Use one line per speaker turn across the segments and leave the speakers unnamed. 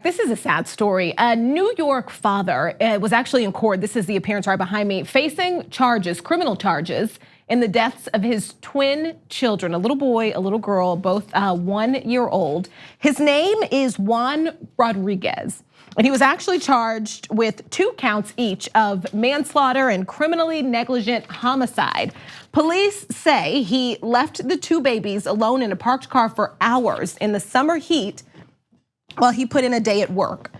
This is a sad story. A New York father was actually in court. This is the appearance right behind me, facing charges, criminal charges, in the deaths of his twin children, a little boy, a little girl, both 1 year old. His name is Juan Rodriguez. And he was actually charged with 2 counts each of manslaughter and criminally negligent homicide. Police say he left the 2 babies alone in a parked car for hours in the summer heat while he put in a day at work.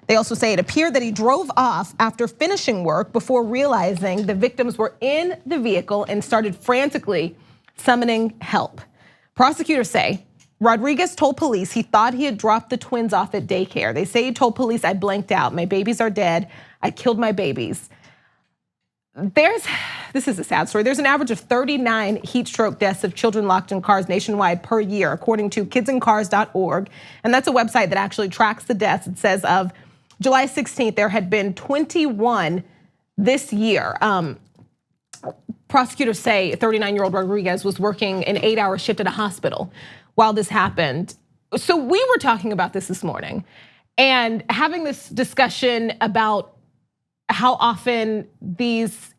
They also say it appeared that he drove off after finishing work before realizing the victims were in the vehicle and started frantically summoning help. Prosecutors say Rodriguez told police he thought he had dropped the twins off at daycare. They say he told police, "I blanked out. My babies are dead. I killed my babies." This is a sad story. There's an average of 39 heat stroke deaths of children locked in cars nationwide per year, according to kidsincars.org. And that's a website that actually tracks the deaths. It says of July 16th, there had been 21 this year. Prosecutors say 39-year-old Rodriguez was working an 8-hour shift at a hospital while this happened. So we were talking about this morning and having this discussion about how often these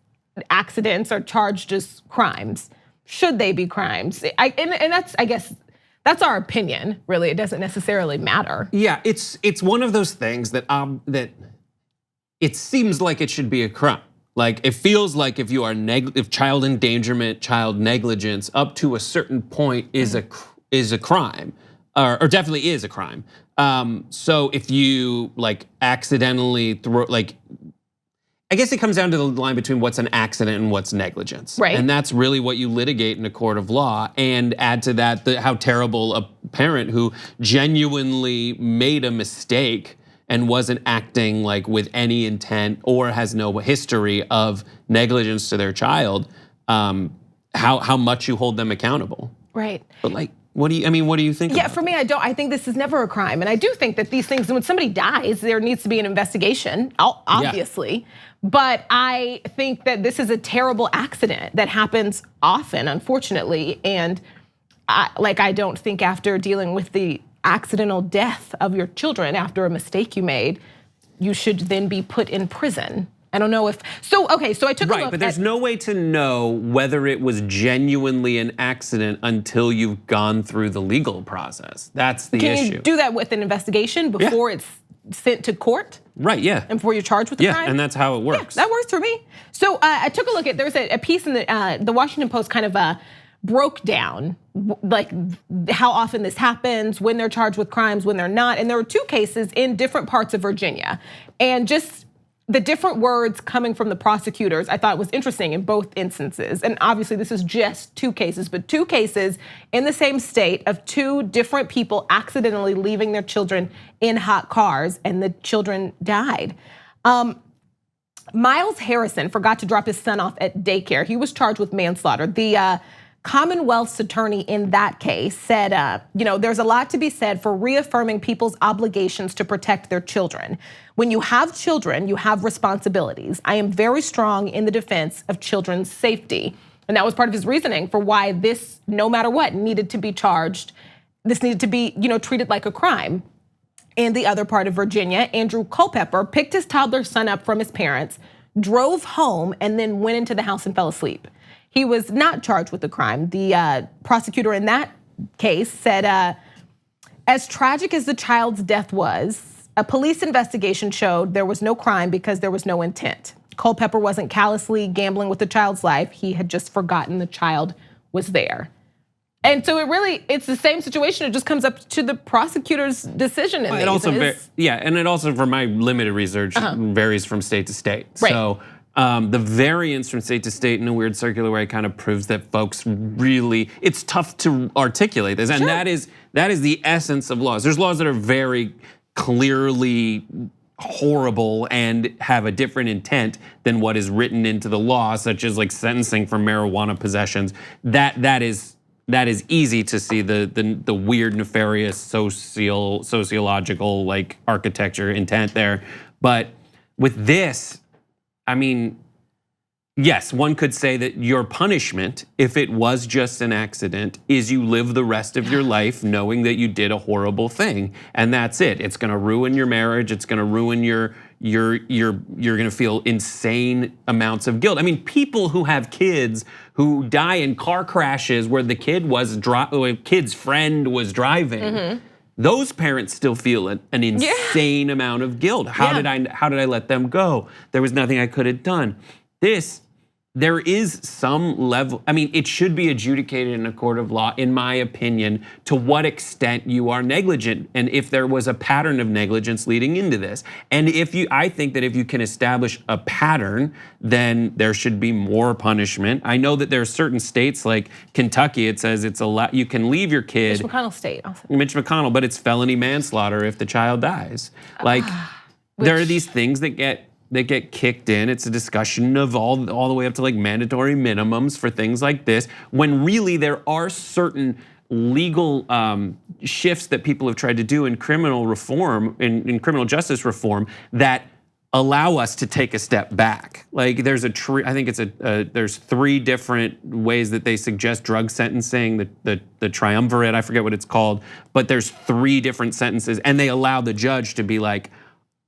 accidents are charged as crimes. Should they be crimes? And that's, I guess, that's our opinion, really. It doesn't necessarily matter.
Yeah, it's one of those things that that it seems like it should be a crime. Like it feels like if you are if child endangerment, child negligence up to a certain point is a crime, or definitely is a crime. So if you like accidentally throw I guess it comes down to the line between what's an accident and what's negligence.
Right.
And that's really what you litigate in a court of law. And add to that how terrible a parent who genuinely made a mistake and wasn't acting like with any intent or has no history of negligence to their child, how much you hold them accountable.
Right.
But like, what do you think?
Yeah, for me, I think this is never a crime. And I do think that these things, when somebody dies, there needs to be an investigation, obviously. Yeah. But I think that this is a terrible accident that happens often, unfortunately. And I don't think after dealing with the accidental death of your children after a mistake you made, you should then be put in prison. I don't know if, so I took a look.
Right, but there's no way to know whether it was genuinely an accident until you've gone through the legal process. That's the issue.
Can you do that with an investigation before it's sent to court?
Right, yeah.
And before you're charged with the crime?
Yeah, and that's how it works.
Yeah, that works for me. So I took a look at, there's a piece in the Washington Post kind of broke down like how often this happens, when they're charged with crimes, when they're not. And there were 2 cases in different parts of Virginia. And just the different words coming from the prosecutors, I thought was interesting in both instances. And obviously this is just 2 cases, but 2 cases in the same state of 2 different people accidentally leaving their children in hot cars and the children died. Miles Harrison forgot to drop his son off at daycare. He was charged with manslaughter. The Commonwealth's attorney in that case said, there's a lot to be said for reaffirming people's obligations to protect their children. When you have children, you have responsibilities. I am very strong in the defense of children's safety. And that was part of his reasoning for why this, no matter what, needed to be charged. This needed to be, treated like a crime. In the other part of Virginia, Andrew Culpepper picked his toddler son up from his parents, drove home, and then went into the house and fell asleep. He was not charged with the crime. The prosecutor in that case said, as tragic as the child's death was, a police investigation showed there was no crime because there was no intent. Culpepper wasn't callously gambling with the child's life. He had just forgotten the child was there. And so it's the same situation. It just comes up to the prosecutor's decision.
And it also, from my limited research, varies from state to state.
Right.
So the variance from state to state in a weird circular way kind of proves that folks really, it's tough to articulate this. And that is the essence of laws. There's laws that are very clearly horrible and have a different intent than what is written into the law, such as like sentencing for marijuana possessions. That is easy to see the weird, nefarious sociological like architecture intent there. But with this, I mean, Yes, one could say that your punishment, if it was just an accident, is you live the rest of your life knowing that you did a horrible thing, and that's it. It's going to ruin your marriage. It's going to ruin you're going to feel insane amounts of guilt. I mean, people who have kids who die in car crashes where the kid's friend was driving. Those parents still feel an insane amount of guilt. How did I let them go? There was nothing I could have done. There is some level, I mean, it should be adjudicated in a court of law, in my opinion, to what extent you are negligent and if there was a pattern of negligence leading into this. And I think that if you can establish a pattern, then there should be more punishment. I know that there are certain states like Kentucky, it says you can leave your kid.
Mitch McConnell state also.
Mitch McConnell, but it's felony manslaughter if the child dies. Like, there are these things that get kicked in. It's a discussion of all the way up to like mandatory minimums for things like this, when really there are certain legal shifts that people have tried to do in criminal reform, in criminal justice reform, that allow us to take a step back. Like there's I think there's 3 different ways that they suggest drug sentencing, the triumvirate, I forget what it's called, but there's 3 different sentences, and they allow the judge to be like,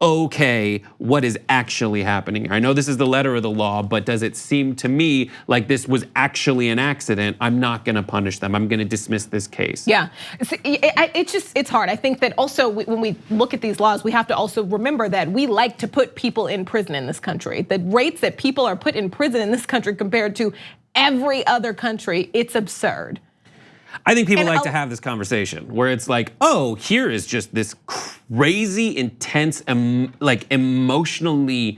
okay, what is actually happening? I know this is the letter of the law, but does it seem to me like this was actually an accident? I'm not gonna punish them. I'm gonna dismiss this case.
Yeah, it's hard. I think that also when we look at these laws, we have to also remember that we like to put people in prison in this country. The rates that people are put in prison in this country compared to every other country, it's absurd.
I think people like to have this conversation where it's like, oh, here is just this crazy, intense, like emotionally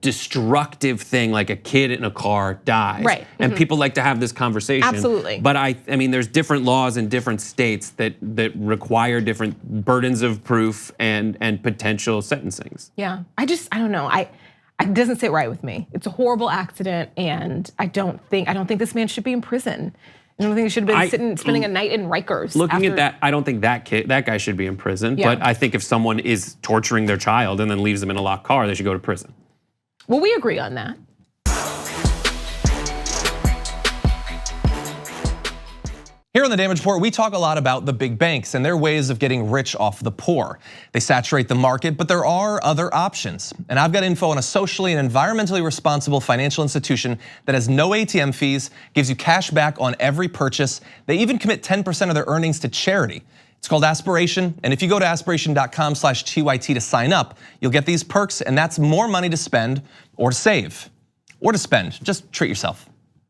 destructive thing, like a kid in a car dies.
Right.
And people like to have this conversation.
Absolutely.
But I mean, there's different laws in different states that require different burdens of proof and potential sentencings.
Yeah, I don't know. It doesn't sit right with me. It's a horrible accident, and I don't think this man should be in prison. I don't think he should have been spending a night in Rikers.
Looking at that, I don't think that guy should be in prison. Yeah. But I think if someone is torturing their child and then leaves them in a locked car, they should go to prison.
Well, we agree on that.
Here on the Damage Report, we talk a lot about the big banks and their ways of getting rich off the poor. They saturate the market, but there are other options. And I've got info on a socially and environmentally responsible financial institution that has no ATM fees, gives you cash back on every purchase. They even commit 10% of their earnings to charity. It's called Aspiration, and if you go to aspiration.com/TYT to sign up, you'll get these perks, and that's more money to spend or to save or to spend. Just treat yourself.